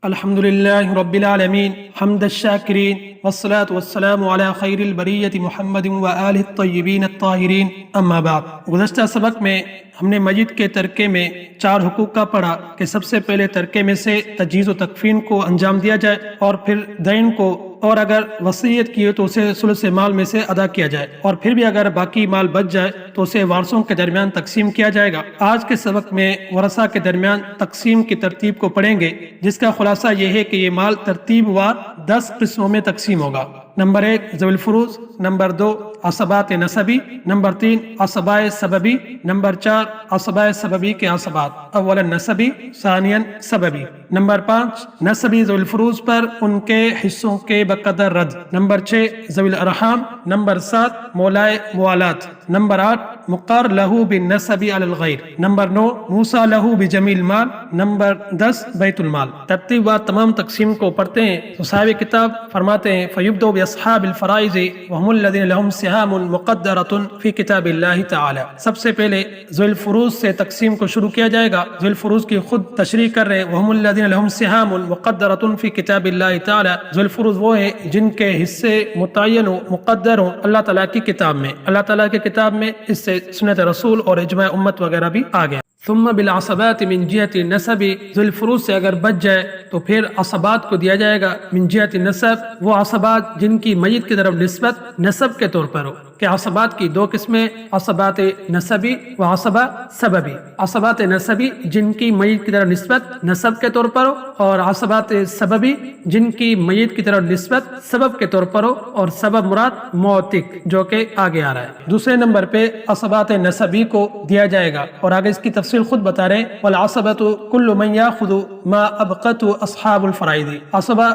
الحمد لله رب العالمين حمد الشاكرين والصلاة والسلام على خير البرية محمد وآله الطيبين الطاهرين اما بعد۔ گزشتہ سبق میں ہم نے مسجد کے ترکے میں 4 حقوق کا پڑھا کہ سب سے پہلے ترکے میں سے تجہیز و تکفین کو انجام دیا جائے اور پھر دین کو، اور اگر وصیت کی ہو تو اسے ثلث مال میں سے ادا کیا جائے، اور پھر بھی اگر باقی مال بچ جائے تو اسے وارثوں کے درمیان تقسیم کیا جائے گا۔ آج کے سبق میں ورثہ کے درمیان تقسیم کی ترتیب کو پڑھیں گے، جس کا خلاصہ یہ ہے کہ یہ مال ترتیب وار 10 قسموں میں تقسیم ہوگا۔ نمبر 1 ذوی الفروض، نمبر 2 عصبات نسبی، نمبر 3 عصبائے سببی، نمبر 4 عصبائے سببی کے عصبات، اولا نسبی ثانیا سببی، نمبر 5 نسبی ذوی الفروض پر ان کے حصوں کے بقدر رد، نمبر 6 ذوی الارحام، نمبر 7 مولائے موالات، نمبر 8 مقر لہو بالنسب علی الغیر، نمبر 9 موسیٰ لہو بجمیع المال، نمبر 10 بیت المال۔ ترتیب وار تمام تقسیم کو پڑھتے ہیں تو صاحب کتاب فرماتے ہیں فیبدؤ باصحاب الفرائض وهم الذین لهم سہام مقدرۃ فی کتاب اللہ تعالی۔ سب سے پہلے ذوی الفروض سے تقسیم کو شروع کیا جائے گا۔ ذوی الفروض کی خود تشریح کر رہے ہیں وهم الذین لهم سہام مقدرۃ فی کتاب اللہ تعالی۔ ذوی الفروض وہ ہیں جن کے حصے متعین و مقدر ہوں اللہ تعالیٰ کی کتاب میں۔ اللہ تعالیٰ کی کتاب میں اس سے سنت رسول اور اجماع امت وغیرہ بھی آ گیا۔ ثم بالعصبات من جہت نسب، ذوی الفروض سے اگر بچ جائے تو پھر عصبات کو دیا جائے گا من جہت نسب، وہ عصبات جن کی میت کی طرف نسبت نسب کے طور پر ہو، کہ عصبات کی 2 قسمیں عصبات نسبی و عصبہ سببی۔ عصبات نسبی جن کی میت کی طرف نسبت نسب کے طور پر ہو، اور عصبات سببی جن کی میت کی طرف نسبت سبب کے طور پر ہو، اور سبب مراد موتق جو کہ آگے آ رہا ہے۔ دوسرے نمبر پہ عصبات نسبی کو دیا جائے گا، اور آگے اس کی تفصیل خود بتا رہے ہیں والعصبۃ کل من یاخذ ما ابقت اصحاب الفرائض۔ عصبہ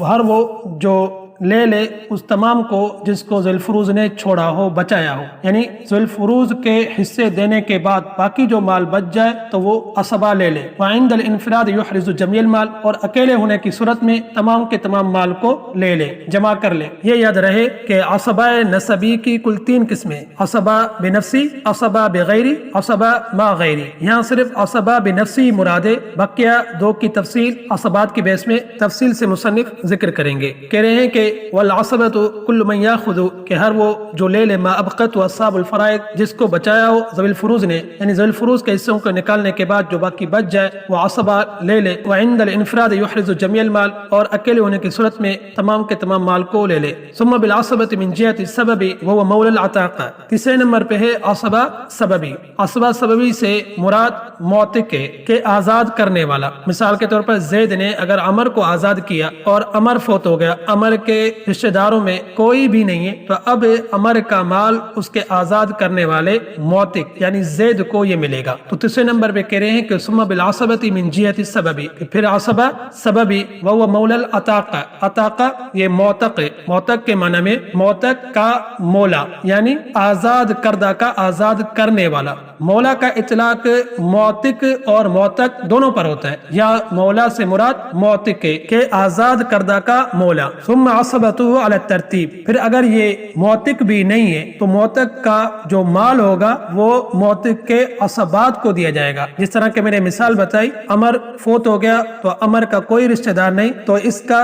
ہر وہ جو لے لے اس تمام کو جس کو ذوی الفروض نے چھوڑا ہو، بچایا ہو، یعنی ذوی الفروض کے حصے دینے کے بعد باقی جو مال بچ جائے تو وہ عصبہ لے لے۔ وعند الانفراد یحرز جمیع المال، اور اکیلے ہونے کی صورت میں تمام کے تمام مال کو لے لے، جمع کر لے۔ یہ یاد رہے کہ عصبہ نسبی کی کل 3 قسمیں، عصبہ بنفسی، عصبہ بغیری، عصبہ ما غیری۔ یہاں صرف عصبہ بنفسی مرادے، بقیہ 2 کی تفصیل عصبات کی بحث میں تفصیل سے مصنف ذکر کریں گے۔ کہہ رہے ہیں کہ والعصبۃ کل من یاخذ، کہ ہر وہ جو لے لے ما ابقت اصحاب الفرائض، جس کو بچایا ہو ذوی الفروض نے، یعنی ذوی الفروض کے حصوں کو نکالنے کے بعد جو باقی بچ جائے وہ عصبہ لے لے۔ وعند الانفراد یحرز جمیع المال، اور اکیلے ہونے کی صورت میں تمام کے تمام مال کو لے لے۔ ثم بالعصبۃ من جہت السبب وهو مولى العتاقہ۔ تیسرے نمبر پہ ہے عصبہ سببی۔ عصبہ سببی سے مراد موتق ہے کہ آزاد کرنے والا۔ مثال کے طور پر زید نے اگر عمر کو آزاد کیا اور عمر فوت ہو گیا، عمر کے رشتہ داروں میں کوئی بھی نہیں ہے، تو اب عمر کا مال اس کے آزاد کرنے والے موتق یعنی زید کو یہ ملے گا۔ تو تیسرے نمبر پہ کہہ رہے ہیں کہ ثم بالعصبۃ من جہت السبب، پھر عصبہ سببی وهو مولى العتاقہ۔ عتاقہ یہ موتق ہے، موتق کے معنی میں موتق کا مولا، یعنی آزاد کردہ کا آزاد کرنے والا۔ مولا کا اطلاق موتق اور موتق دونوں پر ہوتا ہے، یا مولا سے مراد موتق ہے کہ آزاد کردہ کا مولا۔ ثم عصبته على الترتیب، پھر اگر یہ موتق بھی نہیں ہے تو موتق کا جو مال ہوگا وہ موتق کے عصبات کو دیا جائے گا۔ جس طرح کہ میں نے مثال بتائی، عمر فوت ہو گیا تو عمر کا کوئی رشتہ دار نہیں، تو اس کا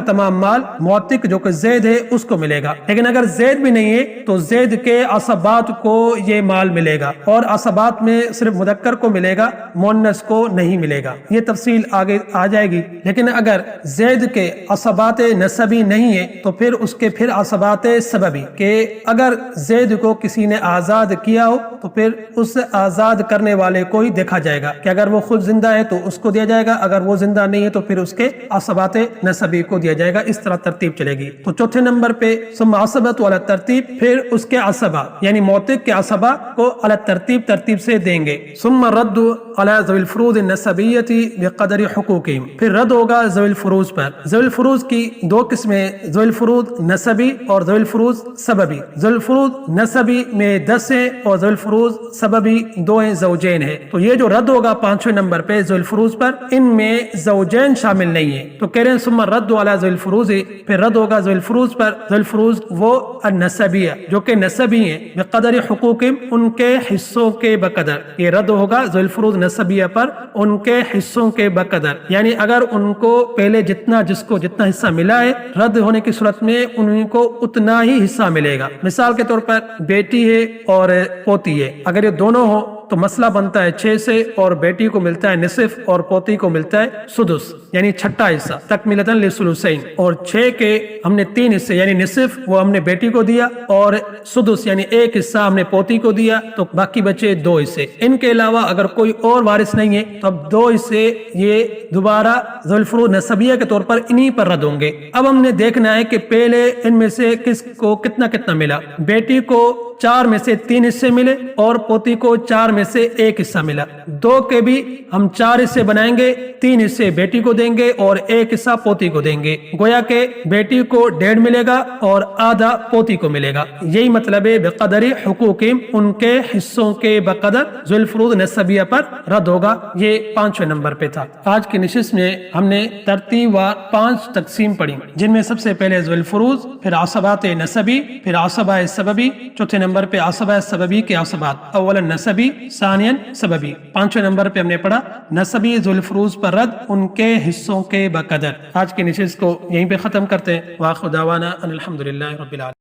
تمام مال موتق جو کہ زید ہے اس کو ملے گا۔ لیکن اگر زید بھی نہیں ہے تو زید کے عصبات کو یہ مال ملے گا، اور عصبات میں صرف مذکر کو ملے گا، مؤنث کو نہیں ملے گا۔ یہ تفصیل آگے آ جائے گی۔ لیکن اگر زید کے عصبات نسبی نہیں ہے تو پھر اس کے پھر عصبات سببی، کہ اگر زید کو کسی نے آزاد کیا ہو تو پھر اس آزاد کرنے والے کو ہی دیکھا جائے گا، کہ اگر وہ خود زندہ ہے تو اس کو دیا جائے گا، اگر وہ زندہ نہیں ہے تو پھر اس کے عصبات نسبی کو دیا جائے گا۔ اس طرح ترتیب چلے گی۔ تو چوتھے نمبر پہ ثم عصبۃ علی الترتیب، پھر اس کے عصبہ یعنی موتق کے عصبہ کو علی ترتیب سے دیں گے۔ ثم رد علی ذوی الفروض النسبیۃ بقدر حقوقہم، پھر رد ہوگا ذوی الفروض پر۔ ذوی الفروض کی 2 قسمیں، ذوی الفروض نسبی اور ذوی الفروض سببی۔ ذوی الفروض نسبی میں 10 ہیں اور ذوی الفروض سببی 2 ہیں، زوجین ہیں۔ تو یہ جو رد ہوگا 5ویں نمبر پہ ذوی الفروض پر، ان میں زوجین شامل نہیں ہیں، تو کہہ رہے ہیں ثم رد علی ذوی الفروض، پھر رد ہوگا ذوی الفروض پر۔ ذوی الفروض وہ النسبیہ جو کہ نسبی ہیں، بقدر حقوقہم ان کے حصوں حصوں کے بقدر، یہ رد ہوگا ذوی الفروض نسبیہ پر ان کے حصوں کے بقدر، یعنی اگر ان کو پہلے جس کو جتنا حصہ ملا ہے، رد ہونے کی صورت میں ان کو اتنا ہی حصہ ملے گا۔ مثال کے طور پر بیٹی ہے اور پوتی ہے، اگر یہ دونوں ہو تو مسئلہ بنتا ہے 6 سے، اور بیٹی کو ملتا ہے نصف اور پوتی کو ملتا ہے سدس یعنی چھٹا حصہ، تکملتاً للثلثین، اور 6 کے ہم نے 3 حصے یعنی نصف وہ ہم نے بیٹی کو دیا، اور سدس یعنی 1 حصہ ہم نے پوتی کو دیا، تو باقی بچے 2 حصے۔ ان کے علاوہ اگر کوئی اور وارث نہیں ہے تو اب 2 حصے یہ دوبارہ ذوی الفروض نسبیہ کے طور پر انہی پر رد ہوں گے۔ اب ہم نے دیکھنا ہے کہ پہلے ان میں سے کس کو کتنا ملا۔ بیٹی کو 4 میں سے 3 حصے ملے اور پوتی کو 4 میں سے 1 حصہ ملا۔ 2 کے بھی ہم 4 حصے بنائیں گے، 3 حصے بیٹی کو دیں گے اور 1 حصہ پوتی کو دیں گے، گویا کہ بیٹی کو 1.5 ملے گا اور آدھا پوتی کو ملے گا۔ یہی مطلب ہے بقدر حقوقہم، ان کے حصوں کے بقدر ذوی الفروض نسبیہ پر رد ہوگا۔ یہ 5ویں نمبر پہ تھا۔ آج کی نشست میں ہم نے ترتیب وار 5 تقسیم پڑھی، جن میں سب سے پہلے ذوی الفروض، پھر عصبات نسبی، پھر عصبہ سببی، چوتھے نمبر پہ عصبہ سببی کے عصبات، اولا نسبی، ثانیا سببی۔ 5ویں نمبر پہ ہم نے پڑھا نسبی ذوی الفروض پر رد ان کے حصوں کے بقدر۔ آج کی نشست کو یہیں پہ ختم کرتے ہیں۔ وآخر دعوانا ان الحمدللہ رب العالمین۔